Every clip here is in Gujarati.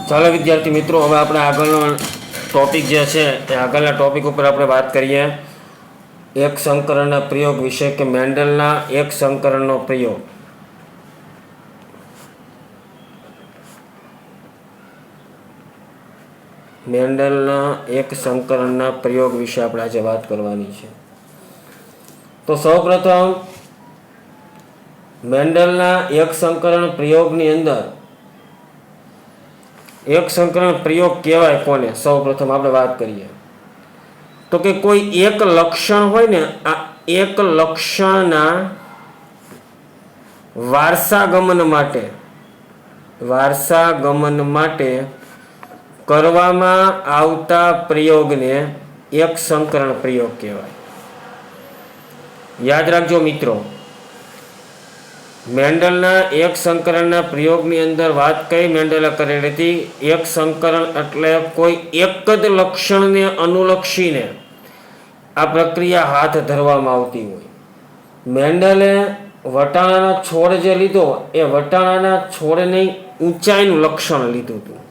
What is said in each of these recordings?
ચાલો વિદ્યાર્થી મિત્રો, હવે આપણે આગળનો ટોપિક જે છે એ આગળના ટોપિક ઉપર આપણે વાત કરીએ એક સંકરણના પ્રયોગ વિશે, કે મેન્ડલના એક સંકરણનો પ્રયોગ. મેન્ડલના એક સંકરણના પ્રયોગ વિશે આપણે આજે વાત કરવાની છે. તો સૌપ્રથમ મેન્ડલના એક સંકરણ પ્રયોગની અંદર એક સંકરણ પ્રયોગ કહેવાય કોને? સૌપ્રથમ આપણે વાત કરીએ તો કે કોઈ એક લક્ષણ હોય ને, આ એક લક્ષણના વારસાગમન માટે કરવામાં આવતા પ્રયોગને એક સંકરણ પ્રયોગ કહેવાય. યાદ રાખજો મિત્રો, મેન્ડલના એક સંકરણના પ્રયોગની અંદર વાત કઈ મેન્ડલે કરેલી હતી? એક સંકરણ એટલે કોઈ એક જ લક્ષણને અનુલક્ષીને આ પ્રક્રિયા હાથ ધરવામાં આવતી હોય. મેન્ડલે વટાણાનો છોડ જે લીધો, એ વટાણાના છોડની ઊંચાઈનું લક્ષણ લીધું હતું.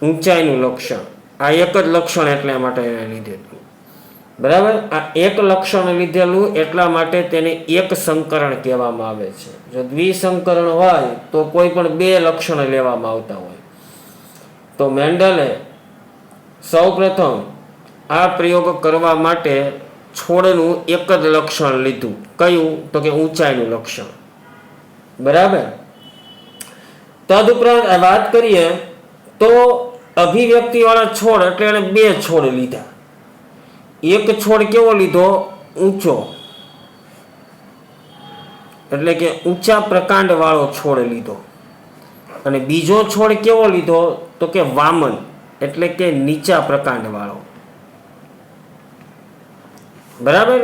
ઊંચાઈનું લક્ષણ, આ એક જ લક્ષણ એટલા માટે એને લીધેલું. બરાબર, આ એક લક્ષણ લીધેલું એટલા માટે તેને એક સંકરણ કહેવામાં આવે છે. જો દ્વિસંકરણ હોય તો કોઈ પણ બે લક્ષણ લેવામાં આવતા હોય. તો મેન્ડલે સૌપ્રથમ આ પ્રયોગ કરવા માટે છોડનું એક જ લક્ષણ લીધું. કયું? તો કે ઊંચાઈનું લક્ષણ. બરાબર. તદુપરાંત વાત કરીએ તો અભિવ્યક્તિ વાળા છોડ એટલે એને બે છોડ લીધા. એક છોડ કેવો લીધો? ઊંચો, એટલે કે ઊંચા પ્રકાંડ વાળો છોડ લીધો. અને બીજો છોડ કેવો લીધો? તો કે વામન, એટલે કે નીચા પ્રકાંડ વાળો. બરાબર,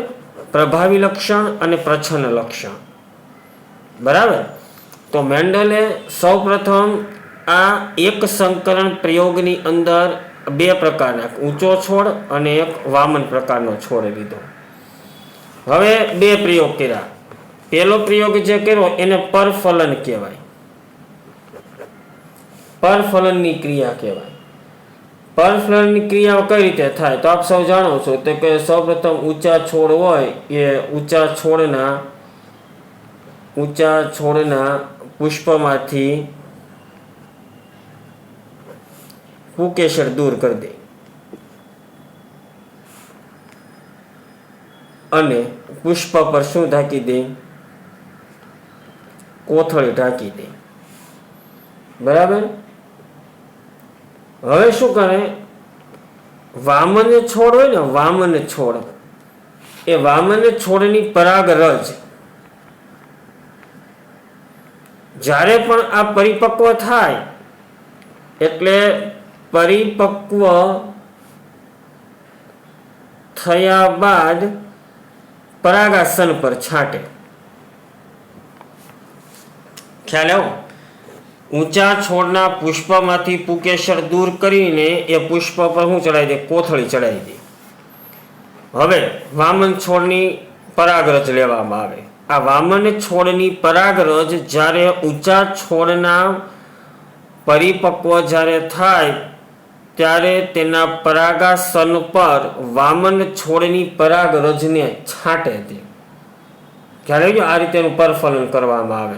પ્રભાવી લક્ષણ અને પ્રચ્છન્ન લક્ષણ. બરાબર. તો મેન્ડલે સૌપ્રથમ આ એક સંકરણ પ્રયોગની અંદર બે પ્રકારના, ઊંચો છોડ અને એક વામન પ્રકારનો છોડ લીધો. હવે બે પ્રયોગ કર્યા. પહેલો પ્રયોગ જે કર્યો એને પરફલન કહેવાય. પરફલનની ક્રિયા કહેવાય. પરફલનની ક્રિયા કઈ રીતે થાય તો આપ સૌ જાણો છો. તો કે સૌપ્રથમ ઊંચા છોડ હોય એ ઊંચા છોડના પુષ્પમાંથી પુકેસર દૂર કરી દે અને પુષ્પ પર શું ઢાંકી દે? કોથળી ઢાંકી દે. બરાબર. હવે શું કરે? વામન છોડ હોય ને, વામન છોડ, એ વામન છોડની પરાગરજ જ્યારે પણ આ પરિપક્વ થાય, એટલે પરિપક્વ થયા બાદ પરાગાસન પર છાંટે. ખ્યાલ આવ્યો? ઊંચા છોડના પુષ્પમાંથી પુકેસર દૂર કરીને એ પુષ્પ પર શું ચડાવી દે? કોથળી ચડાવી દે. હવે વામન છોડની પરાગરજ લેવામાં આવે. આ વામન છોડની પરાગરજ જ્યારે ઊંચા છોડના પરિપક્વ જ્યારે થાય ત્યારે તેના પરાગાસન પર વામન છોડની પરાગરજને છાંટે છે. ખ્યાલ આવ્યો? આ રીતેનું પરફલન કરવામાં આવે.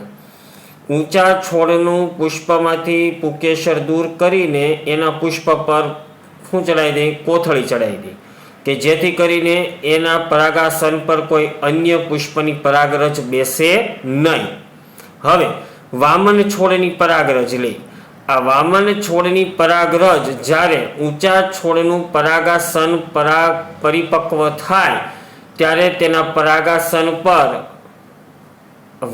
ઊંચા છોડનું પુષ્પમાંથી પુકેસર દૂર કરીને એના પુષ્પ પર શું ચડાવી દે? કોથળી ચડાવી દે, કે જેથી કરીને એના પરાગાસન પર કોઈ અન્ય પુષ્પની પરાગરજ બેસે નહીં. હવે વામન છોડની પરાગરજ લઈ. આ વામન છોડની પરાગરજ જ્યારે ઊંચા છોડનું પરાગાસન પરિપક્વ થાય ત્યારે તેના પરાગાસન પર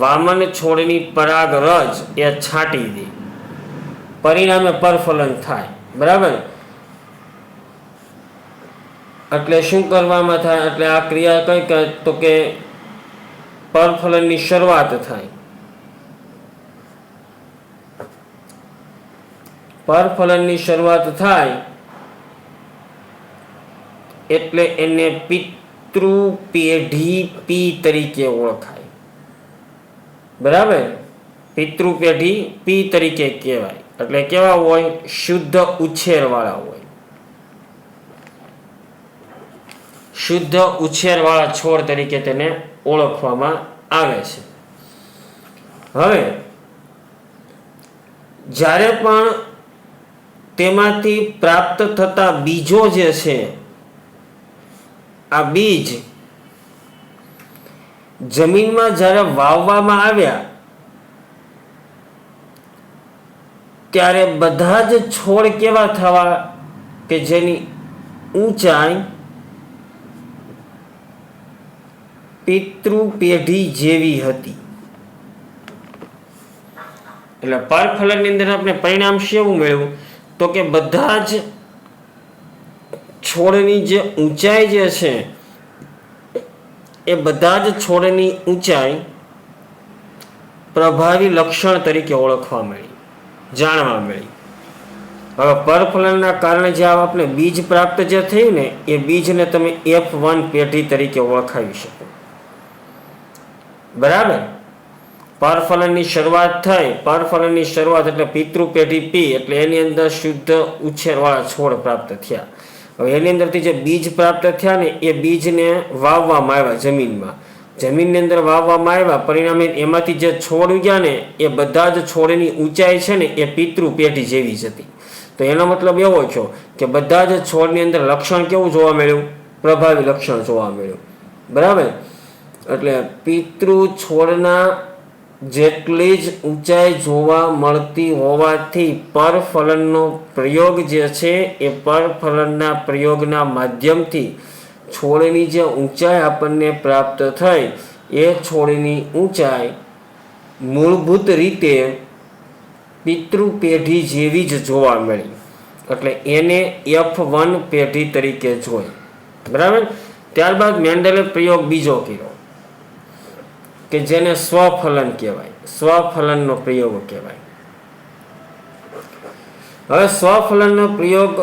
વામન છોડની પરાગરજ એ છાંટી દે. પરિણામે પરફલન થાય. બરાબર. એટલે શું કરવામાં થાય? એટલે આ ક્રિયા કઈ કહે તો કે પરફલનની શરૂઆત થાય. પરફલનની શરૂઆત થાય એટલે એને પિતૃપેઢી પી તરીકે ઓળખાય. બરાબર, પિતૃપેઢી પી તરીકે કહેવાય. એટલે કેવા હોય? શુદ્ધ ઉછેરવાળા હોય. શુદ્ધ ઉછેરવાળા છોડ તરીકે તેને ઓળખવામાં આવે છે. હવે જ્યારે પણ તેમાંથી પ્રાપ્ત થતા બીજો જે છે, આ બીજ જમીનમાં જ્યારે વાવવામાં આવ્યા ત્યારે બધા જ છોડ કેવા થવા કે જેની ઊંચાઈ પિતૃ પેઢી જેવી હતી. એટલે પરફલનની અંદર આપણે પરિણામ શું મેળવ્યું? તો કે બધા જ છોડની જે ઊંચાઈ જે છે એ બધા જ છોડની ઊંચાઈ પ્રભાવી લક્ષણ તરીકે ઓળખવા મળી, જાણવા મળી. હવે પરફલનના કારણે જે આપણે બીજ પ્રાપ્ત જે થયું ને એ બીજને તમે F1 પેઢી તરીકે ઓળખાવી શકો. બરાબર. પરફલનની શરૂઆત થઈ, પરફલનની શરૂઆત એટલે પિતૃ પેઢી P, એટલે એની અંદર શુદ્ધ ઉછેરવાળા છોડ પ્રાપ્ત થયા. હવે એની અંદરથી જે બીજ પ્રાપ્ત થયા ને એ બીજને વાવવામાં આવ્યા જમીનમાં. જમીનની અંદર વાવવામાં આવ્યા, પરિણામે એમાંથી જે છોડ ઉગ્યા ને એ બધા જ છોડની ઊંચાઈ છે ને એ પિતૃ પેઢી જેવી જ હતી. તો એનો મતલબ એવો છો કે બધા જ છોડની અંદર લક્ષણ કેવું જોવા મળ્યું? પ્રભાવી લક્ષણ જોવા મળ્યું. બરાબર. એટલે પિતૃ છોડના જેટલી જ ઊંચાઈ જોવા મળતી હોવાથી પરફલનનો પ્રયોગ જે છે એ પરફલનના પ્રયોગના માધ્યમથી છોડની જે ઊંચાઈ આપણને પ્રાપ્ત થઈ એ છોડની ઊંચાઈ મૂળભૂત રીતે પિતૃ પેઢી જેવી જ જોવા મળી. એટલે એને F1 પેઢી તરીકે જોઈ. બરાબર. ત્યારબાદ મેન્ડલે પ્રયોગ બીજો કર્યો કે જેને સ્વફલન કહેવાય, સ્વફલનનો પ્રયોગ કહેવાય. હવે સ્વફલનનો પ્રયોગ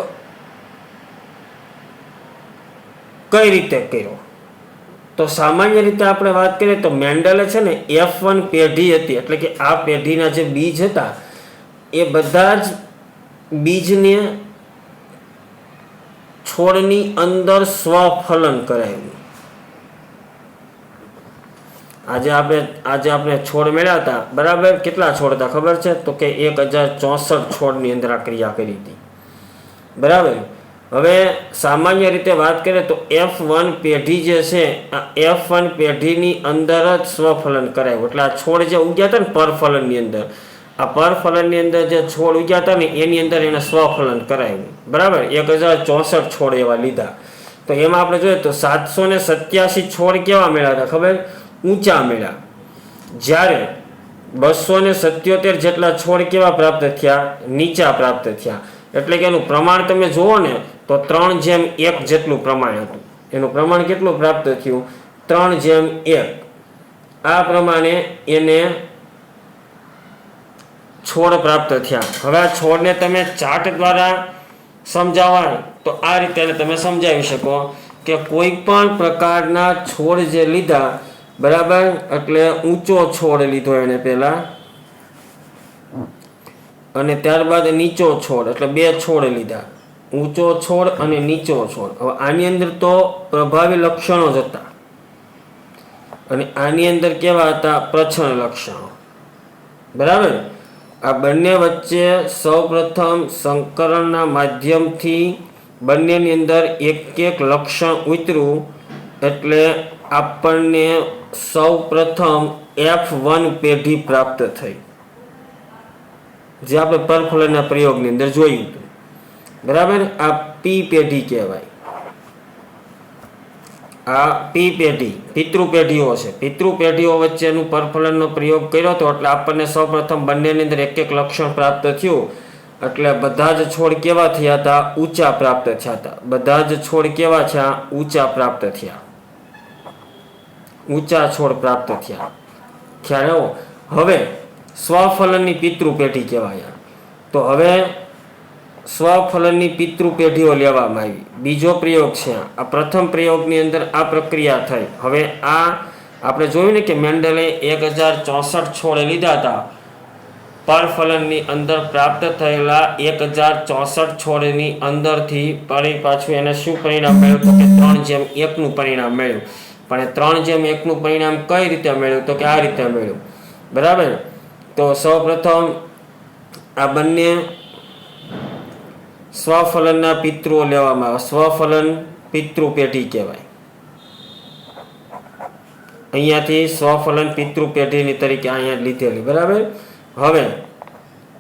કઈ રીતે કર્યો? તો સામાન્ય રીતે આપણે વાત કરીએ તો મેન્ડલે છે ને F1 પેઢી હતી, એટલે કે આ પેઢીના જે બીજ હતા એ બધા જ બીજને છોડની અંદર સ્વફલન કરાવ્યું. આજે આપણે છોડ મેળવ્યા હતા. બરાબર. કેટલા છોડ હતા ખબર છે? તો કે 1064 છોડની અંદર આ ક્રિયા કરી હતી. બરાબર. હવે સામાન્ય રીતે વાત કરીએ તો F1 પેઢી જે છે આ F1 પેઢીની અંદર જ સ્વફલન કરાયું. એટલે આ છોડ જે ઉગ્યા હતા ને પરફલનની અંદર, આ પરફલનની અંદર જે છોડ ઉગ્યા હતા ને એની અંદર એને સ્વફલન કરાયું. બરાબર. 1064 છોડ એવા લીધા. તો એમાં આપણે જોઈએ તો 787 છોડ કેવા મળ્યા હતા ખબર? ઊંચા મળ્યા. જ્યારે 277 જેટલા છોડ કેવા પ્રાપ્ત થયા? નીચા પ્રાપ્ત થયા. એટલે કે એનું પ્રમાણ તમે જુઓ ને તો 3:1 જેટલું પ્રમાણ હતું. એનું પ્રમાણ કેટલું પ્રાપ્ત થયું? 3:1. આ પ્રમાણે એને છોડ પ્રાપ્ત થયા. હવે આ છોડને તમે ચાર્ટ દ્વારા સમજાવવા તો આ રીતે તમે સમજાવી શકો કે કોઈ પણ પ્રકારના છોડ જે લીધા, બરાબર, એટલે ઊંચો છોડ લીધો એને પહેલા અને ત્યારબાદ નીચો છોડ, એટલે બે છોડ લીધા, ઊંચો છોડ અને નીચો છોડ. હવે આની અંદર તો પ્રભાવી લક્ષણો જ હતા અને આની અંદર કેવા હતા? પ્રચ્છન્ન લક્ષણો. બરાબર. આ બંને વચ્ચે સૌપ્રથમ સંકરણના માધ્યમથી બંનેની અંદર એક એક લક્ષણ ઉતર્યું એટલે આપણને સૌ પ્રથમ F1 પેઢી પ્રાપ્ત થઈ, જે આપણે પરફલનના પ્રયોગની અંદર જોયું હતું. બરાબર. આ P પેઢી કહેવાય. આ P પેઢી પિતૃ પેઢીઓ છે. પિતૃ પેઢીઓ વચ્ચેનું પરફલનનો પ્રયોગ કર્યો હતો એટલે આપણને સૌપ્રથમ બંનેની અંદર એક એક લક્ષણ પ્રાપ્ત થયું. એટલે બધા જ છોડ કેવા થયા હતા? ઊંચા પ્રાપ્ત થયા હતા. બધા જ છોડ કેવા થયા? ઊંચા પ્રાપ્ત થયા. ઊંચા છોડ પ્રાપ્ત થયા. ખ્યાલ આવ્યો? હવે સ્વફલનની પિતૃ પેઢી કહેવાય. તો હવે સ્વફલનની પિતૃ પેઢીઓ લેવામાં આવી. બીજો પ્રયોગ છે. આ પ્રથમ પ્રયોગની અંદર આ પ્રક્રિયા થઈ. હવે આ આપણે જોયું ને કે મેન્ડલે 1064 છોડ લીધા હતા પરફલનની અંદર પ્રાપ્ત થયેલા 1064 છોડની અંદરથી ફરી પાછું એને શું પરિણામ મળ્યું? તો કે 3:1 પરિણામ મળ્યું. પણ 3:1 પરિણામ કઈ રીતે મળ્યું? તો કે આ રીતે મળ્યું. બરાબર. તો સૌપ્રથમ આ બંને સ્વફલનના પિતૃઓ લેવામાં આવે. સ્વફલન પિતૃ પેઢી કહેવાય. અહીંયાથી સ્વફલન પિતૃ પેઢીની તરીકે અહીંયા લીધેલી. બરાબર. હવે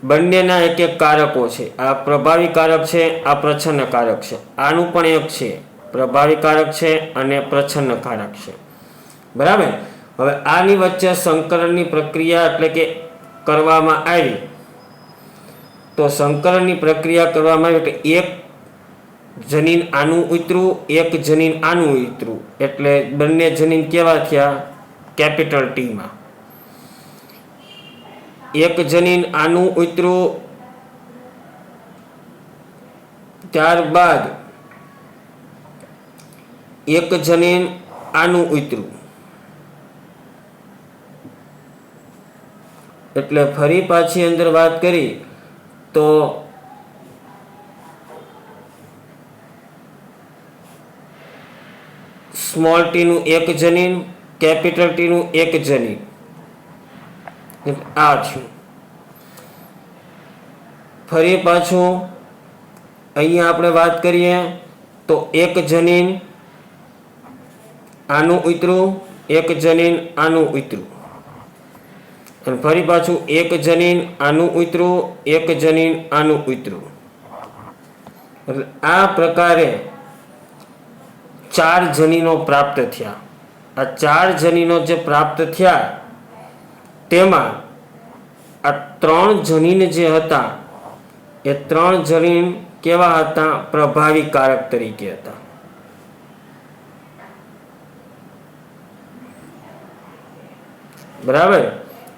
બંનેના એક એક કારકો છે. આ પ્રભાવી કારક છે, આ પ્રચ્છન્ન કારક છે. આનું પણ એક છે, પ્રભાવી કારક છે અને પ્રચ્છન્ન કારક છે. બરાબર. હવે આની વચ્ચે સંકરણની પ્રક્રિયા એટલે કે કરવામાં આવી. તો સંકરણની પ્રક્રિયા કરવામાં આવી એટલે એક જનીન આનું ઉતરું, એક જનીન આનું ઉતરું, એટલે બંને જનીન કેવા થયા? કેપિટલ ટીમાં. એક જનીન આનું ઉતરું, ત્યારબાદ એક જનીન આનું ઉતરું, એટલે ફરી પાછી અંદર વાત કરી તો સ્મોલ ટી નું એક જનીન, કેપિટલ ટી નું એક જનીન, આ થયું. ફરી પાછું અહીંયા આપણે વાત કરીએ તો એક જનીન આનું ઉતરું, એક જનીન આનું ઉતરું, અને ફરી પાછું એક જનીન આનું ઉતરું, એક જનીન આનું ઉતરું. એટલે આ પ્રકારે 4 જનીનો પ્રાપ્ત થયા. આ 4 જનીનો જે પ્રાપ્ત થયા તેમાં આ 3 જનીન જે હતા એ 3 જનીન કેવા હતા? પ્રભાવી કારક તરીકે હતા. બરાબર.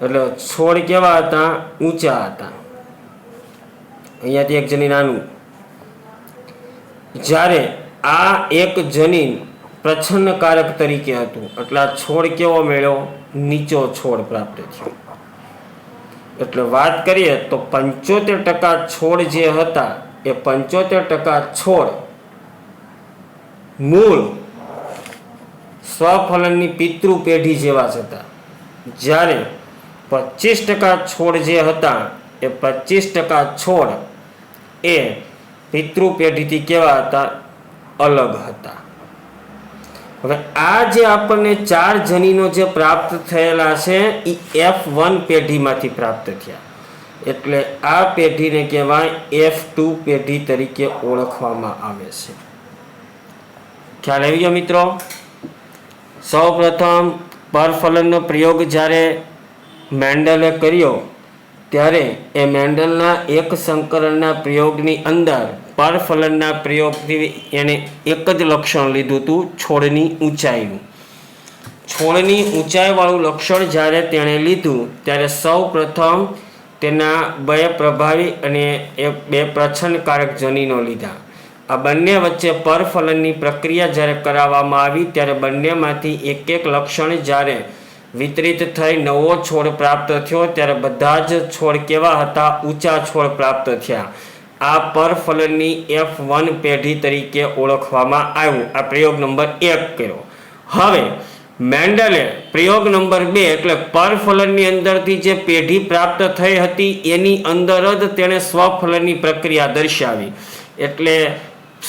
એટલે છોડ કેવા હતા? ઊંચા હતા. અહીંયાથી એક જનીન આનું. જ્યારે આ એક જનીન પ્રચ્છન્ન કારક તરીકે હતું એટલે આ છોડ કેવો મળ્યો? નીચો છોડ પ્રાપ્ત થયો. એટલે વાત કરીએ તો 75% છોડ જે હતા એ 75% છોડ મૂળ સ્વફલનની પિતૃ પેઢી જેવા જ હતા. જ્યારે 25% છોડ જે હતા એ 25% છોડ એ પિતૃ પેઢીથી કેવા હતા? અલગ હતા. હવે આ જે આપણને 4 જનીનો જે પ્રાપ્ત થયેલા છે એ F1 પેઢીમાંથી પ્રાપ્ત થયા. એટલે આ પેઢીને કહેવાય F2 પેઢી તરીકે ઓળખવામાં આવે છે. ખ્યાલ આવી ગયો મિત્રો? સૌપ્રથમ પરફલનનો પ્રયોગ જ્યારે મેન્ડલે કર્યો ત્યારે એ મેન્ડલના એક સંકરણના પ્રયોગની અંદર પરફલનના પ્રયોગથી એને એક જ લક્ષણ લીધું હતું, છોડની ઊંચાઈનું. છોડની ઊંચાઈવાળું લક્ષણ જ્યારે તેણે લીધું ત્યારે સૌ પ્રથમ તેના 2 પ્રભાવી અને 2 પ્રચ્છન્નકારક જનીનો લીધા. આ બંને વચ્ચે પરફલનની પ્રક્રિયા જ્યારે કરાવવામાં આવી ત્યારે બંનેમાંથી એક એક લક્ષણ જ્યારે વિતરિત થઈ નવો છોડ પ્રાપ્ત થયો ત્યારે બધા જ છોડ કેવા હતા? ઊંચા છોડ પ્રાપ્ત થયા. આ પરફલનની F1 પેઢી તરીકે ઓળખવામાં આવ્યું. આ પ્રયોગ નંબર 1 કર્યો. હવે મેન્ડલે પ્રયોગ નંબર 2 એટલે પરફલનની અંદરથી જે પેઢી પ્રાપ્ત થઈ હતી એની અંદર જ તેણે સ્વફલનની પ્રક્રિયા દર્શાવી. એટલે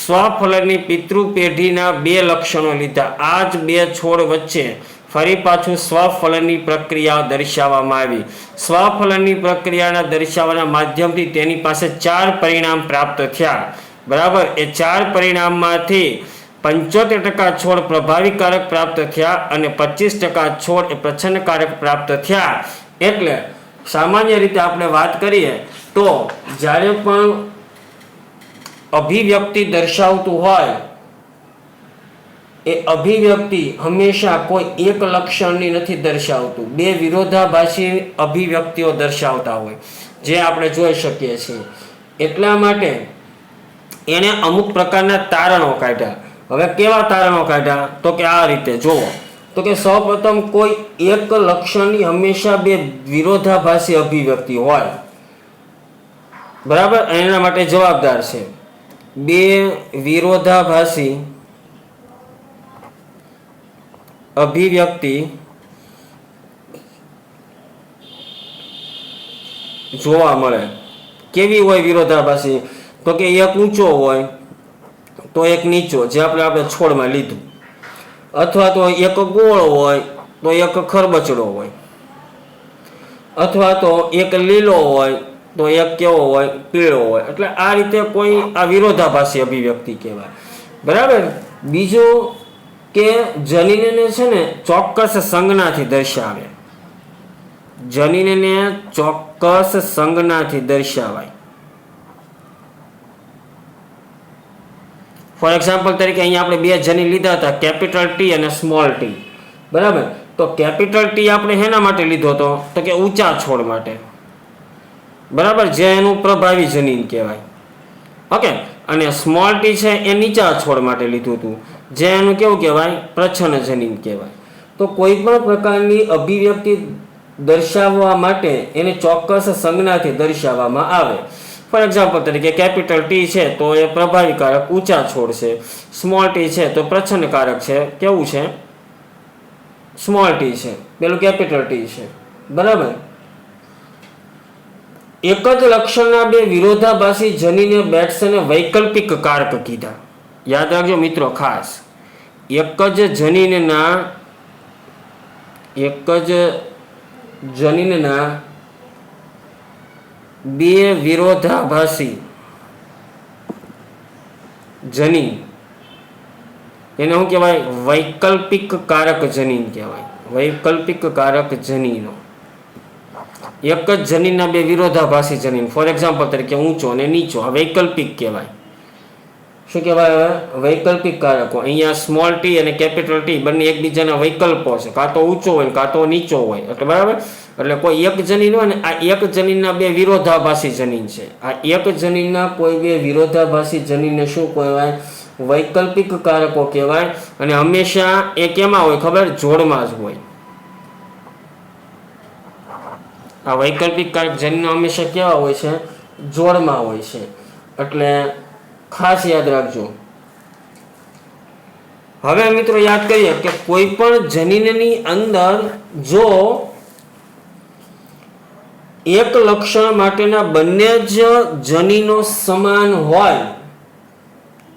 સ્વફલનની પિતૃ પેઢીના 2 લક્ષણો લીધા. આ જ 2 છોડ વચ્ચે ફરી પાછું સ્વફલનની પ્રક્રિયા દર્શાવવામાં આવી. સ્વફલનની પ્રક્રિયાના દર્શાવવાના માધ્યમથી તેની પાસે 4 પરિણામ પ્રાપ્ત થયા. બરાબર. એ 4 પરિણામમાંથી 75% છોડ પ્રભાવીકારક પ્રાપ્ત થયા અને 25% છોડ એ પ્રચ્છન્નકારક પ્રાપ્ત થયા. એટલે સામાન્ય રીતે આપણે વાત કરીએ તો જ્યારે પણ અભિવ્યક્તિ દર્શાવતું હોય એ અભિવ્યક્તિ હંમેશા કોઈ એક લક્ષણની નથી દર્શાવતું. 2 વિરોધાભાસી અભિવ્યક્તિઓ દર્શાવતા હોય જે આપણે જોઈ શકીએ છીએ. એટલા માટે એણે અમુક પ્રકારના તારણો કાઢ્યા. હવે કેવા તારણો કાઢ્યા? તો કે આ રીતે જોવો. તો કે સૌપ્રથમ કોઈ એક લક્ષણની હંમેશા 2 વિરોધાભાસી અભિવ્યક્તિ હોય બરાબર, એના માટે જવાબદાર છે બે વિરોધાભાસી અભિવ્યક્તિ જોવા મળે. કેવી હોય વિરોધાભાસી? તો કે એક ઊંચો હોય તો એક નીચો, જે આપણે છોડમાં લીધું, અથવા તો એક ગોળ હોય તો એક ખરબચડો હોય, અથવા તો એક લીલો હોય તો એક કેવો હોય? પીળો હોય. એટલે આ રીતે કોઈ આ વિરોધાભાસી અભિવ્યક્તિ કહેવાય. બરાબર. બીજું કે જનીનને છે ને ચોક્કસ સંજ્ઞાથી દર્શાવે. જનીનને ચોક્કસ સંજ્ઞાથી દર્શાવાય. ફોર એક્ઝામ્પલ તરીકે અહીંયા આપણે બે જનીન લીધા હતા, કેપિટલ ટી અને સ્મોલ ટી. બરાબર. તો કેપિટલ ટી આપણે શેના માટે લીધો હતો? તો કે ઊંચા છોડ માટે. બરાબર, જે એનું પ્રભાવી જનીન કહેવાય. ઓકે. અને સ્મોલ ટી છે એ નીચા છોડ માટે લીધું હતું, જે એનું કેવું કહેવાય? પ્રચ્છન્ન જનીન કહેવાય. તો કોઈ પણ પ્રકારની અભિવ્યક્તિ દર્શાવવા માટે એને ચોક્કસ સંજ્ઞાથી દર્શાવવામાં આવે. ફોર એક્ઝામ્પલ તરીકે કેપિટલ ટી છે તો એ પ્રભાવી કારક ઊંચા છોડ છે, સ્મોલ ટી છે તો પ્રચ્છન્ન કારક છે કેવું છે? સ્મોલ ટી છે, પેલું કેપિટલ ટી છે. બરાબર. એક જ લક્ષણના બે વિરોધાભાસી જનીને બેટ્સને વૈકલ્પિક કારક કીધા. યાદ રાખજો મિત્રો ખાસ, એક જ જનીનના બે વિરોધાભાસી જનીન, એને શું કહેવાય? વૈકલ્પિક કારક જનીન કહેવાય. વૈકલ્પિક કારક જનીનો. એક જ જનીનના બે વિરોધાભાસી જનીન, ફોર એક્ઝામ્પલ તરીકે ઊંચો અને નીચો, આ વૈકલ્પિક કહેવાય. શું કહેવાય? વૈકલ્પિક કારકો. અહીંયા સ્મોલ ટી અને કેપિટલ ટી બંને એકબીજાના વૈકલ્પો છે, કાં તો ઊંચો હોય કાં તો નીચો હોય. એટલે બરાબર. એટલે કોઈ એક જનીન હોય ને, આ એક જનીનના બે વિરોધાભાસી જનીન છે. આ એક જનીનના કોઈ બે વિરોધાભાસી જનીનને શું કહેવાય? વૈકલ્પિક કારકો કહેવાય. અને હંમેશા એ કેમાં હોય ખબર? જોડમાં જ હોય. આ વૈકલ્પિક કારક જનીનો હંમેશા કેવા હોય છે? જોડમાં હોય છે. એટલે ખાસ યાદ રાખજો. હવે મિત્રો યાદ કરીએ કે કોઈ પણ જનીનની અંદર જો એક લક્ષણ માટેના બંને જ જનીનો સમાન હોય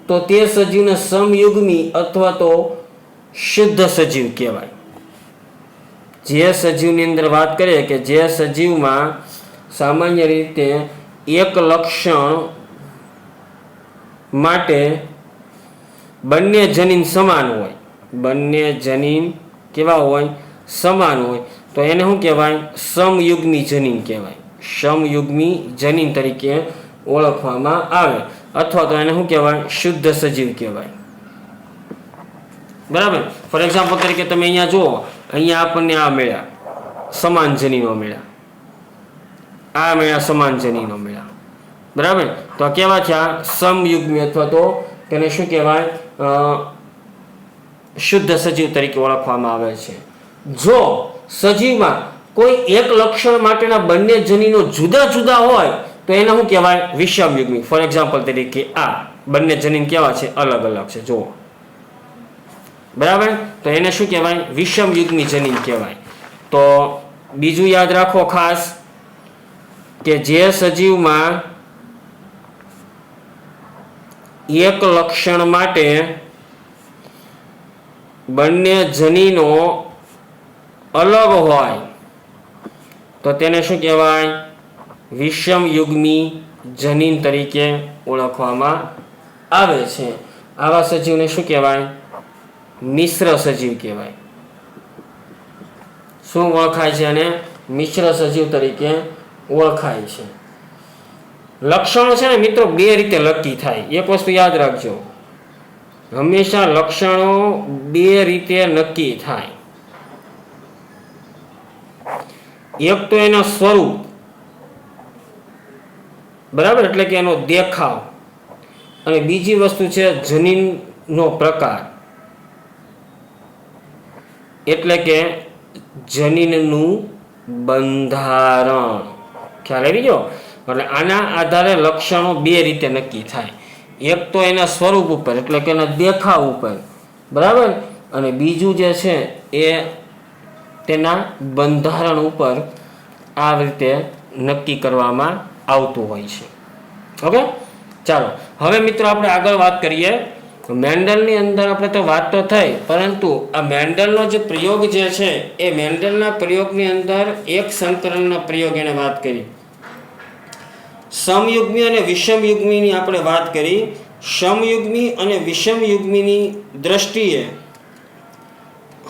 તો તે સજીવને સમયુગ્મી અથવા તો શુદ્ધ સજીવ કહેવાય. જે સજીવની અંદર વાત કરીએ કે જે સજીવમાં સામાન્ય રીતે એક લક્ષણ માટે બંને જનીન સમાન હોય, બંને જનીન કેવા હોય? સમાન હોય, તો એને શું કહેવાય? સમયુગ્મી જનીન કહેવાય. સમયુગ્મી જનીન તરીકે ઓળખવામાં આવે. અથવા તો એને શું કહેવાય? શુદ્ધ સજીવ કહેવાય. બરાબર. ફોર એક્ઝામ્પલ તરીકે તમે અહીંયા જુઓ, અહીંયા આપણને આ મળ્યા સમાન જનીનો મળ્યા, આ મળ્યા સમાન જનીનો મળ્યા. બરાબર. તો આ કેવા થયા? સમયુગ્મી અથવા તો તેને શું કહેવાય? શુદ્ધ સજીવ તરીકે ઓળખવામાં આવે છે. જો સજીવમાં કોઈ એક લક્ષણ માટેના બંને જનીનો જુદા જુદા હોય તો એને શું કહેવાય? વિષમયુગ્મી. ફોર એક્ઝામ્પલ તરીકે આ બંને જનીન કેવા છે? અલગ અલગ છે. જુઓ. બરાબર. તો એને શું કહેવાય? વિષમયુગ્મી જનીન કહેવાય. તો બીજું યાદ રાખો ખાસ કે જે સજીવમાં એક લક્ષણ માટે બંને જનીનો અલગ હોય તો તેને શું કહેવાય? વિષમયુગ્મી જનીન તરીકે ઓળખવામાં આવે છે. આવા સજીવને શું કહેવાય? મિશ્ર સજીવ કહેવાય. શું ઓળખાય છે? અને મિશ્ર સજીવ તરીકે ઓળખાય છે. લક્ષણો છે ને મિત્રો બે રીતે નક્કી થાય. એક વસ્તુ યાદ રાખજો, હંમેશા લક્ષણો બે રીતે નક્કી થાય. એક તો એનો સ્વરૂપ, બરાબર, એટલે કે એનો દેખાવ, અને બીજી વસ્તુ છે જનીનનો પ્રકાર, એટલે કે જનીનનું બંધારણ. ખ્યાલ આવી ગયો? એટલે આના આધારે લક્ષણો બે રીતે નક્કી થાય. એક તો એના સ્વરૂપ ઉપર એટલે કે એના દેખાવ ઉપર, બરાબર, અને બીજું જે છે એ તેના બંધારણ ઉપર આ રીતે નક્કી કરવામાં આવતું હોય છે. ઓકે, ચાલો હવે મિત્રો આપણે આગળ વાત કરીએ. મેન્ડલની અંદર આપણે તો વાત તો થઈ, પરંતુ આ મેન્ડલનો જે પ્રયોગ જે છે એ મેન્ડલના પ્રયોગની અંદર એક સંકલનના પ્રયોગ એને વાત કરી. સમયુગ્મી અને વિષમયુગ્મીની આપણે વાત કરી. સમયુગ્મી અને વિષમયુગ્મીની દ્રષ્ટિએ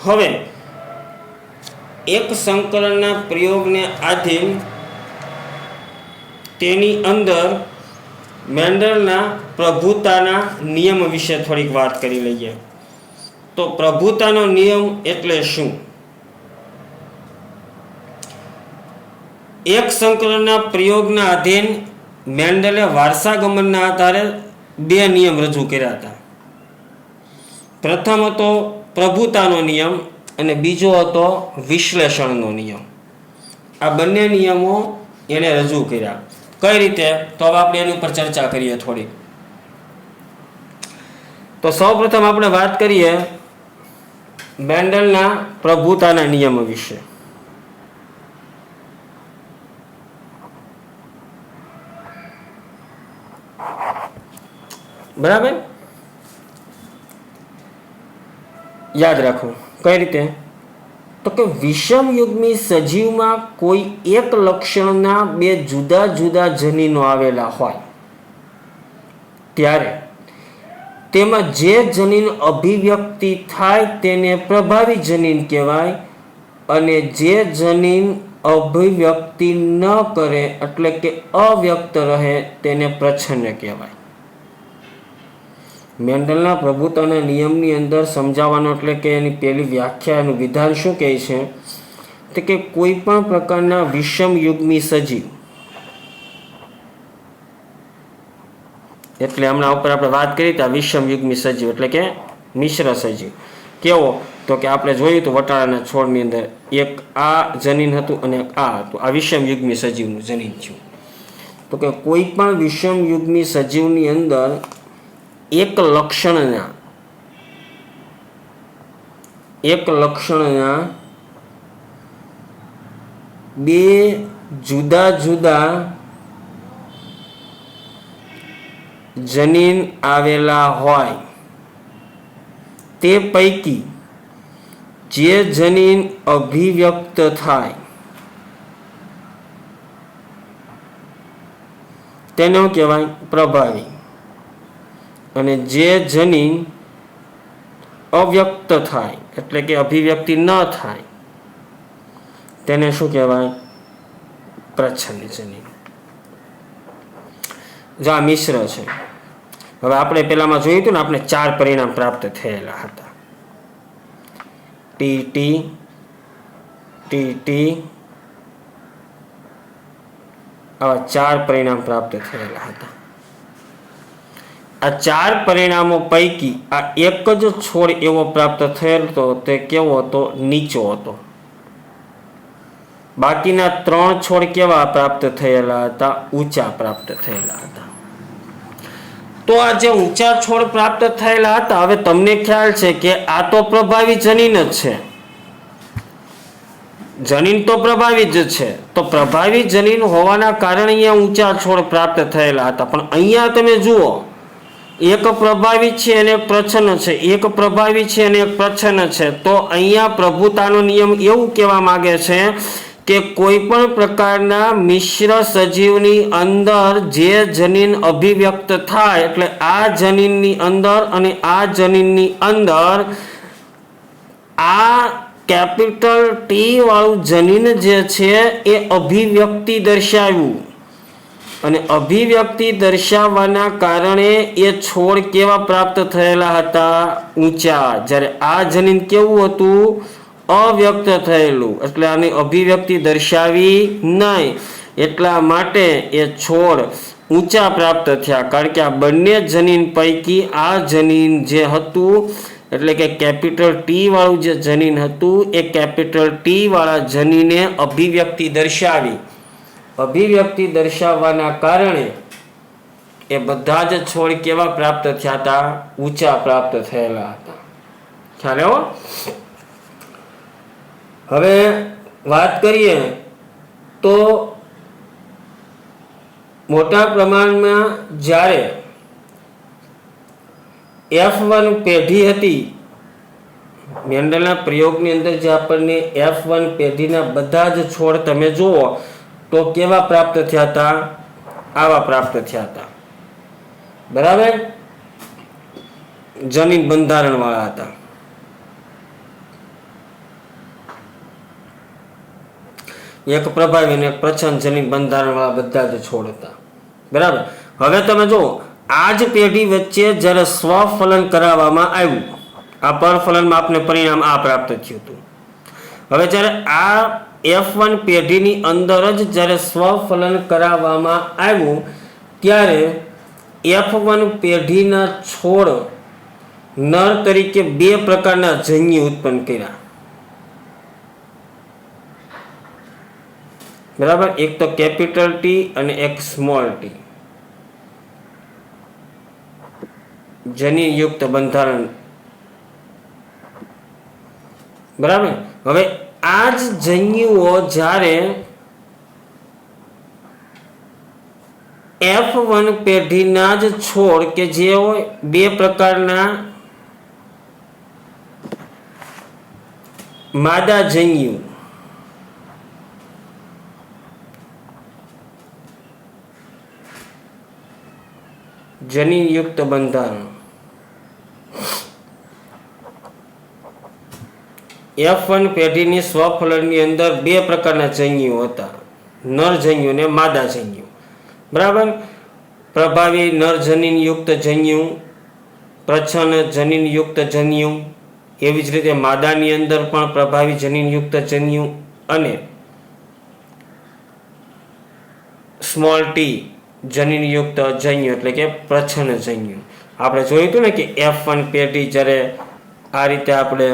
હવે એક સંકલનના પ્રયોગને આધીન તેની અંદર મેન્ડલના પ્રભુતાના નિયમ વિશે થોડીક વાત કરી લઈએ. તો પ્રભુતાનો નિયમ એટલે શું? એક સંકલનના પ્રયોગના આધીન મેન્ડલે વારસાગમનના આધારે બે નિયમ રજૂ કર્યા હતા. પ્રથમ હતો પ્રભુતાનો નિયમ અને બીજો હતો વિશ્લેષણનો નિયમ. આ બંને નિયમો એને રજૂ કર્યા. કઈ રીતે? તો હવે આપણે એની ઉપર ચર્ચા કરીએ થોડી. તો સૌપ્રથમ આપણે વાત કરીએ મેન્ડલના પ્રભુતાના નિયમો વિશે. બરાબર, યાદ રાખો કઈ રીતે? તો કે વિષમયુગ્મી સજીવમાં કોઈ એક લક્ષણના બે જુદા જુદા જનીનો આવેલા હોય ત્યારે તેમાં જે જનીન અભિવ્યક્તિ થાય તેને પ્રભાવી જનીન કહેવાય, અને જે જનીન અભિવ્યક્તિ ન કરે એટલે કે અવ્યક્ત રહે તેને પ્રચ્છન્ન કહેવાય. મેન્ડલના પ્રભુતાના નિયમની અંદર સમજાવવાનો એટલે કે એની પહેલી વ્યાખ્યાનું વિધાન શું કહે છે? તો કે કોઈ પણ પ્રકારના વિષમયુગ્મી સજીવ, એટલે હમણાં ઉપર આપણે વાત કરી હતા વિષમયુગ્મી સજીવ એટલે કે મિશ્ર સજીવ. કેવો? તો કે આપણે જોયું હતું વટાણાના છોડની અંદર એક આ જનીન હતું અને એક આ હતું. આ વિષમયુગ્મી સજીવનું જનીન થયું. તો કે કોઈ પણ વિષમયુગ્મી સજીવની અંદર એક લક્ષણના બે જુદા જુદા જનીન આવેલા હોય તે પૈકી જે જનીન અભિવ્યક્ત થાય તેને કહેવાય પ્રભાવી, અને જે જનીન અવ્યક્ત થાય એટલે કે અભિવ્યક્તિ ન થાય તેને શું કહેવાય? પ્રચ્છન્ન જનીન. જો આ મિશ્ર છે. હવે આપણે પેલામાં જોયું હતું ને, આપણે 4 પરિણામ પ્રાપ્ત થયેલા હતા. ટી ટી ટી ટી આવા 4 પરિણામ પ્રાપ્ત થયેલા હતા. આ 4 પરિણામો પૈકી આ એક જ છોડ એવો પ્રાપ્ત થયેલ હતો તે કેવો હતો? નીચો હતો. બાકીના 3 છોડ કેવા પ્રાપ્ત થયેલા હતા? ઊંચા પ્રાપ્ત થયેલા હતા. તો આ જે ઊંચા છોડ પ્રાપ્ત થયેલા હતા, હવે તમને ખ્યાલ છે કે આ તો પ્રભાવી જનીન જ છે. જનીન તો પ્રભાવી જ છે. તો પ્રભાવી જનીન હોવાના કારણે અહીંયા ઊંચા છોડ પ્રાપ્ત થયેલા હતા. પણ અહીંયા તમે જુઓ, એક પ્રભાવી છે અને એક પ્રચ્છન્ન છે, એક પ્રભાવી છે અને એક પ્રચ્છન્ન છે. તો અહીંયા પ્રભુતાનો નિયમ એવું કહેવા માંગે છે કે કોઈ પણ પ્રકારના મિશ્ર સજીવની અંદર જે જનીન અભિવ્યક્ત થાય એટલે આ જનીનની અંદર અને આ જનીનની અંદર આ કેપિટલ ટી વાળું જનીન જે છે એ અભિવ્યક્તિ દર્શાવ્યું, અને અભિવ્યક્તિ દર્શાવવાના કારણે એ છોડ કેવા પ્રાપ્ત થયેલા હતા? ઊંચા. જ્યારે આ જનીન કેવું હતું? અવ્યક્ત થયેલું, એટલે આની અભિવ્યક્તિ દર્શાવી નહીં, એટલા માટે એ છોડ ઊંચા પ્રાપ્ત થયા. કારણ કે આ બંને જનીન પૈકી આ જનીન જે હતું એટલે કે કેપિટલ ટી વાળું જે જનીન હતું એ કેપિટલ ટી વાળા જનીને અભિવ્યક્તિ દર્શાવી, અભિવ્યક્તિ દર્શાવવાના કારણે એ બધા જ છોડ કેવા પ્રાપ્ત થયા હતા? ઊંચા પ્રાપ્ત થયેલા હતા. ખ્યાલ આવ્યો? હવે વાત કરીએ તો મોટા પ્રમાણમાં જ્યારે F1 પેઢી હતી, મેન્ડલના પ્રયોગની અંદર જે આપણને F1 પેઢીના બધા જ છોડ તમે જુઓ તો કેવા પ્રાપ્ત થયા હતા? આવા પ્રાપ્ત થયા હતા. બરાબર? જનીન બંધારણ વાળા હતા. એક પ્રભાવી અને એક પ્રચ્છન્ન જનીન બંધારણ વાળા બધા જ છોડ હતા. બરાબર? હવે તમે જુઓ, આ જ પેઢી વચ્ચે જ્યારે સ્વફલન કરાવવામાં આવ્યું, આ પરફલનમાં આપણે પરિણામ આ પ્રાપ્ત થયું હતું. હવે જ્યારે આ F1 પેઢીની અંદર જ જ્યારે સ્વફલન કરાવવામાં આવ્યું ત્યારે F1 પેઢીના છોડ નર તરીકે બે પ્રકારના જન્યુ ઉત્પન્ન કર્યા. બરાબર? એક તો કેપિટલ ટી અને એક સ્મોલ ટી, જનીનયુક્ત બંધારણ. બરાબર? હવે આ જ જન્યુઓ જ્યારે F1 પેઢીના જ છોડ કે જેઓ બે પ્રકારના માદા જન્યુ જનીનયુક્ત બંધારણ F1 પેઢીની સ્વફલનની અંદર બે પ્રકારના જન્યુ હતા, નર જન્યુ અને માદા જન્યુ. બરાબર? પ્રભાવી નર જનીનયુક્ત જન્યુ, પ્રચ્છન્ન જનીનયુક્ત જન્યુ. એવી જ રીતે માદાની અંદર પણ પ્રભાવી જનીનયુક્ત જન્યુ અને સ્મોલ ટી જનીનયુક્ત જન્યુ એટલે કે પ્રચ્છન્ન જન્યુ. આપણે જોયું હતું ને કે F1 પેઢી જ્યારે આ રીતે આપણે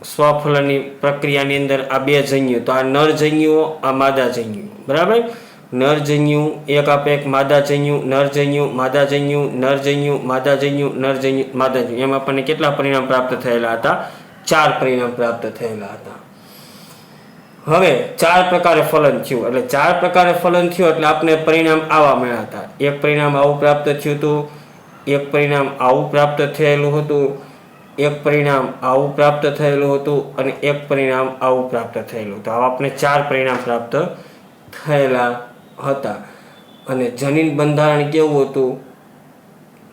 સ્વફલનની પ્રક્રિયાની અંદર આ બે જન્યુ, તો આ નર જન્યુઓ, આ માદા જન્યુ. બરાબર? નર જન્યુ એક આપે એક માદા જન્યુ, નર જન્યુ, માદા જન્યુ, નર જન્યુ, માદા જન્યુ, નર જન્યુ, માદા જન્યુ. એમ આપણને કેટલા પરિણામ પ્રાપ્ત થયેલા હતા? 4 પરિણામ પ્રાપ્ત થયેલા હતા. હવે 4 પ્રકારે ફલન થયું, એટલે 4 પ્રકારે ફલન થયું એટલે આપણે પરિણામ આવા મળ્યા હતા. એક પરિણામ આવું પ્રાપ્ત થયું હતું, એક પરિણામ આવું પ્રાપ્ત થયેલું હતું, એક પરિણામ આવું પ્રાપ્ત થયેલું હતું અને એક પરિણામ આવું પ્રાપ્ત થયેલું હતું. આવા આપણે 4 પરિણામ પ્રાપ્ત થયેલા હતા. અને જનીન બંધારણ કેવું હતું?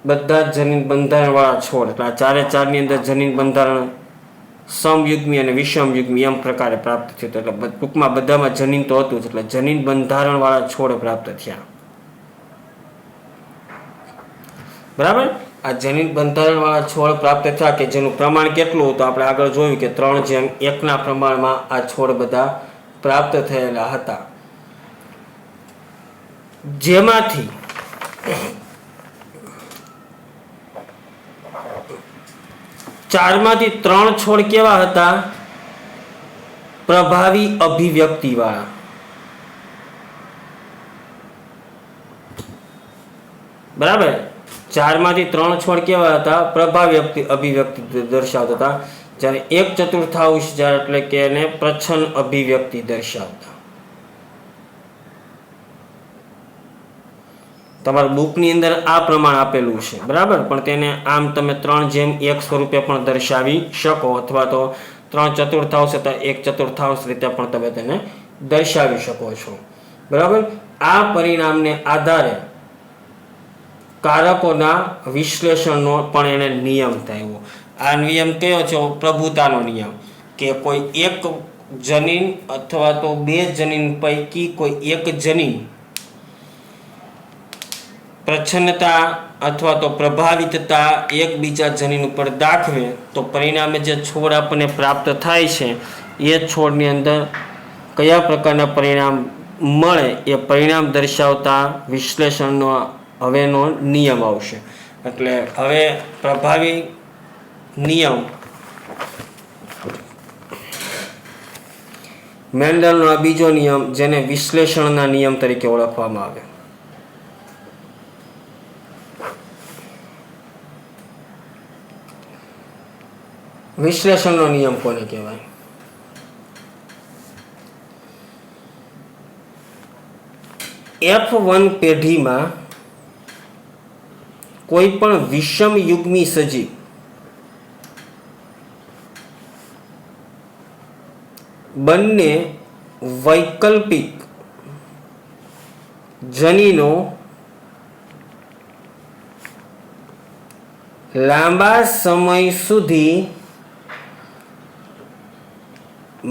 બધા જ જનીન બંધારણ વાળા છોડ, એટલે આ 4 ની અંદર જનીન બંધારણ સમયુગ્મી અને વિષમયુગ્મી એમ પ્રકારે પ્રાપ્ત થયું. એટલે ટૂંકમાં બધામાં જનીન તો હતું જ, એટલે જનીન બંધારણ વાળા છોડ પ્રાપ્ત થયા. બરાબર? આ જનીન બંધારણ વાળા છોડ પ્રાપ્ત થયા કે જેનું પ્રમાણ કેટલું હતું આપણે આગળ જોયું કે 3:1 પ્રમાણમાં આ છોડ બધા પ્રાપ્ત થયેલા હતા. જેમાંથી ચારમાંથી 3 છોડ કેવા હતા? પ્રભાવી અભિવ્યક્તિ વાળા. બરાબર? 4માંથી 3 છોડ કેવા હતા? પ્રભાવી અભિવ્યક્તિ દર્શાવતા હતા. જ્યારે 1/4 જ્યારે એટલે કે એને પ્રચ્છન્ન અભિવ્યક્તિ દર્શાવતા. તમારા બુકની અંદર આ પ્રમાણ આપેલું છે. બરાબર? પણ તેને આમ તમે 3:1 સ્વરૂપે પણ દર્શાવી શકો, અથવા તો 3/4 અથવા 1/4 રીતે પણ તમે તેને દર્શાવી શકો છો. બરાબર? આ પરિણામને આધારે કારકોના વિશ્લેષણનો પણ એને નિયમ થયો. આ નિયમ કયો છે? પ્રભુતાનો નિયમ, કે કોઈ એક જનીન અથવા તો 2 જનીન પૈકી કોઈ એક જનીન પ્રચ્છન્નતા અથવા તો પ્રભાવિતતા એકબીજા જનીન ઉપર દાખવે તો પરિણામે જે છોડ આપણને પ્રાપ્ત થાય છે એ છોડની અંદર કયા પ્રકારના પરિણામ મળે એ પરિણામ દર્શાવતા વિશ્લેષણનો હવેનો નિયમ આવશે. એટલે હવે પ્રભાવી નિયમ મેન્ડલનો આ બીજો નિયમ, જેને વિશ્લેષણના નિયમ તરીકે ઓળખવામાં આવે. વિશ્લેષણનો નિયમ કોને કહેવાય? F1 પેઢીમાં કોઈ પણ વિષમ યુગ્મી સજીવ બંને વૈકલ્પિક જનીનો લાંબા સમય સુધી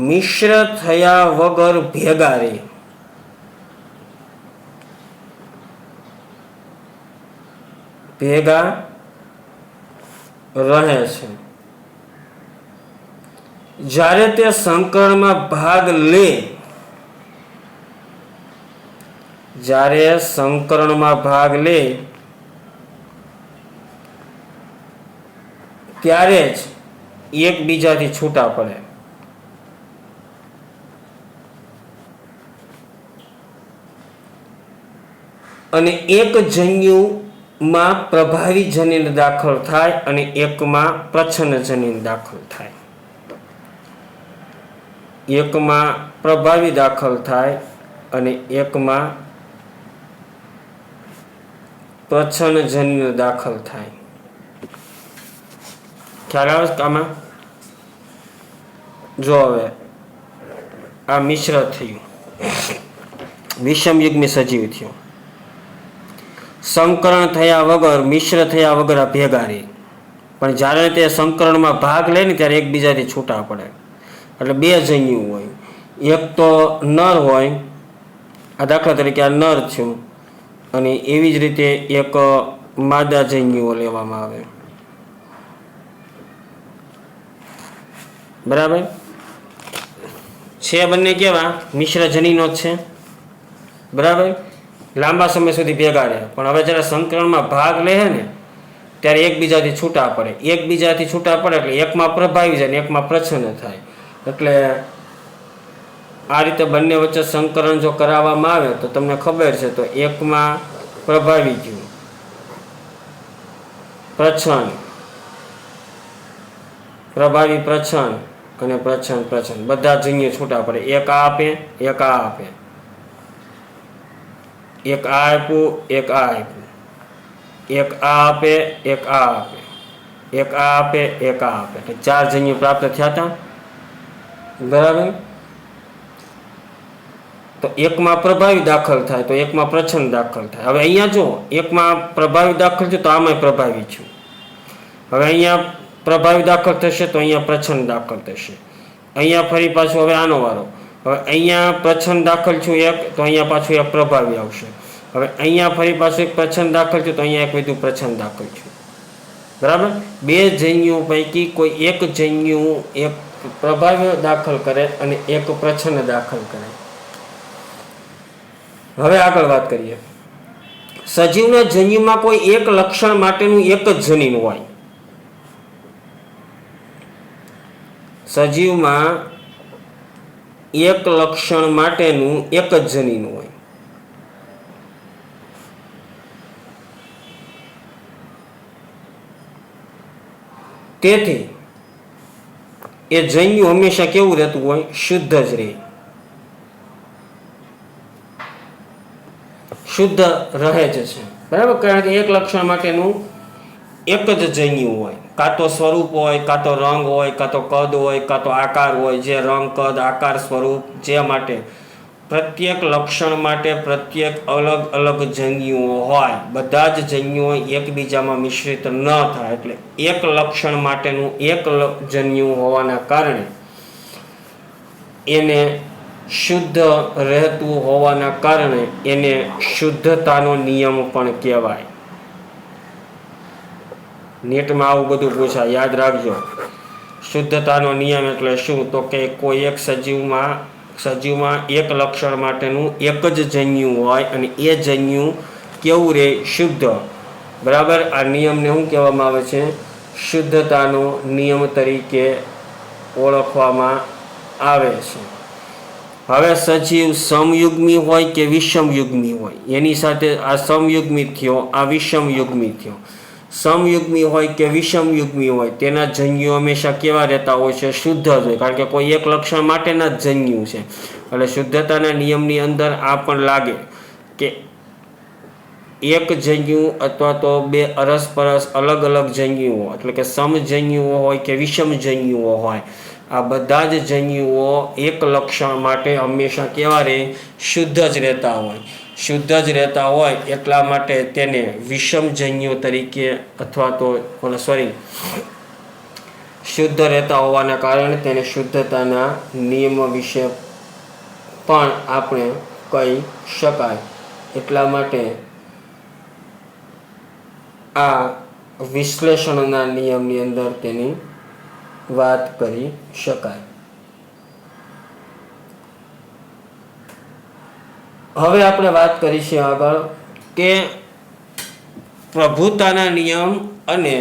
મિશ્ર થયા વગર ભેગા રહે. ભેગા રહે છે. જ્યારે તે સંકરણમાં ભાગ લે, જ્યારે સંકરણમાં ભાગ લે ત્યારે જ એકબીજાથી છૂટા પડે. અને એક જન્યુમાં પ્રભાવી જનીન દાખલ થાય અને એકમાં પ્રચ્છન્ન જનીન દાખલ થાય. એકમાં પ્રભાવી દાખલ થાય અને એકમાં પ્રચ્છન્ન જનીન દાખલ થાય. ખ્યાલ આવે છે આમાં? જો હવે આ મિશ્ર થયું, વિષમ યુગ્મી સજીવ થયું, સંકરણ થયા વગર, મિશ્ર થયા વગર આ ભેગા રહે. પણ જ્યારે તે સંકરણમાં ભાગ લે ને ત્યારે એકબીજાથી છૂટા પડે. એટલે બે જન્યુ હોય, એક તો નર હોય, આ દાખલા તરીકે આ નર થયું, અને એવી જ રીતે એક માદા જન્યુઓ લેવામાં આવે. બરાબર છે? બંને કેવા મિશ્ર જનીનો જ છે. બરાબર, લાંબા સમય સુધી ભેગા રહે. પણ હવે જ્યારે સંકરણમાં ભાગ લે ને ત્યારે એકબીજાથી છૂટા પડે. એકબીજાથી છૂટા પડે એટલે એકમાં પ્રભાવી જાય ને એકમાં પ્રચ્છન્ન થાય. એટલે આ રીતે બંને વચ્ચે સંકરણ જો કરાવવામાં આવે તો તમને ખબર છે, તો એકમાં પ્રભાવી ગયું, પ્રચ્છન્ન, પ્રભાવી પ્રચ્છન્ન અને પ્રચ્છન્ન પ્રચ્છન્ન, બધા જન્યુ છૂટા પડે. એક આ આપે, એક આ આપે, એક આ આપ્યું, એક આ આપ્યું, એક આ આપે, એક આ આપે, એક આ આપે, એક આ આપે, એટલે 4 જન્યુ પ્રાપ્ત થયા હતા. બરાબર, તો એકમાં પ્રભાવી દાખલ થાય તો એકમાં પ્રચ્છન્ન દાખલ થાય. હવે અહીંયા જો એકમાં પ્રભાવી દાખલ થયું તો આમાં પ્રભાવી છું. હવે અહીંયા પ્રભાવી દાખલ થશે તો અહીંયા પ્રચ્છન્ન દાખલ થશે. અહીંયા ફરી પાછું હવે આનો વારો. હવે અહીંયા પ્રચ્છન્ન દાખલ છું એક, તો અહીંયા પાછું એક પ્રભાવી આવશે. હવે અહીંયા ફરી પાછું એક પ્રચ્છન્ન દાખલ છું તો અહીંયા એક વધુ પ્રચ્છન્ન દાખલ છું. બરાબર, બે જન્યુ પૈકી કોઈ એક જન્યુ એક પ્રભાવી દાખલ કરે અને એક પ્રચ્છન્ન દાખલ કરે. હવે આગળ વાત કરીએ. સજીવના જન્યુમાં કોઈ એક લક્ષણ માટેનું એક જ જનીન હોય. સજીવમાં એક લક્ષણ માટેનું એક જ જનીન હોય. તેથી એ જન્યુ હંમેશા કેવું રહેતું હોય? શુદ્ધ જ રહે. શુદ્ધ રહે જ છે. બરાબર, કારણ કે એક લક્ષણ માટેનું એક જ જન્યુ હોય. કાં તો સ્વરૂપ હોય, કાં તો રંગ હોય, કાં તો કદ હોય, કાં તો આકાર હોય. જે રંગ, કદ, આકાર, સ્વરૂપ જે માટે પ્રત્યેક લક્ષણ માટે પ્રત્યેક અલગ અલગ જન્યુઓ હોય. બધા જ જન્યુઓ એકબીજામાં મિશ્રિત ન થાય. એટલે એક લક્ષણ માટેનું એક જન્યુ હોવાના કારણે એને શુદ્ધ રહેતું હોવાના કારણે એને શુદ્ધતાનો નિયમ પણ કહેવાય. નેટમાં આવું બધું પૂછાય, યાદ રાખજો. શુદ્ધતાનો નિયમ એટલે શું? તો કે કોઈ એક સજીવમાં એક લક્ષણ માટેનું એક જ જન્યુ હોય અને એ જન્યુ કેવું રહે? શુદ્ધ. બરાબર, આ નિયમને શું કહેવામાં આવે છે? શુદ્ધતાનો નિયમ તરીકે ઓળખવામાં આવે છે. હવે સજીવ સમયુગ્મી હોય કે વિષમયુગ્મી હોય, એની સાથે આ સમયુગ્મી થયો, આ વિષમયુગ્મી થયો. સમયુગ્મી હોય કે વિષમયુગ્મી હોય તેના જન્યુ હંમેશા કેવા રહેતા હોય છે? શુદ્ધ જ હોય, કારણ કે કોઈ એક લક્ષણ માટેના જ જન્યુ છે. એટલે શુદ્ધતાના નિયમની અંદર આ પણ લાગે કે એક જન્યુ અથવા તો બે અરસપરસ અલગ અલગ જન્યુઓ, એટલે કે સમજન્યુઓ હોય કે વિષમજન્યુઓ હોય, આ બધા જ જન્યુઓ એક લક્ષણ માટે હંમેશા કેવા રહે? શુદ્ધ જ રહેતા હોય. શુદ્ધ જ રહેતા હોય એટલા માટે તેને વિષમજન્યુ તરીકે અથવા તો શુદ્ધ રહેતા હોવાના કારણે તેને શુદ્ધતાના નિયમ વિશે પણ આપણે કહી શકાય. એટલા માટે આ વિશ્લેષણના નિયમની અંદર તેની વાત કરી શકાય. હવે આપણે વાત કરીશું આગળ કે પ્રભુતાના નિયમ અને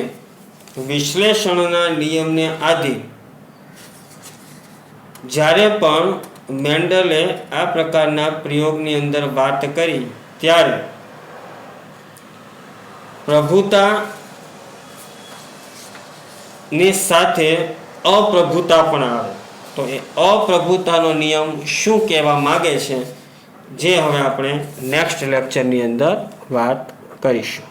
વિશ્લેષણના નિયમને આધીન જ્યારે પણ મેન્ડલે આ પ્રકારના પ્રયોગની અંદર વાત કરી ત્યારે પ્રભુતા ની સાથે અપ્રભુતા પણ આવે. તો એ અપ્રભુતાનો નિયમ શું કહેવા માંગે છે, જે હવે આપણે નેક્સ્ટ લેક્ચરની અંદર વાત કરીશું.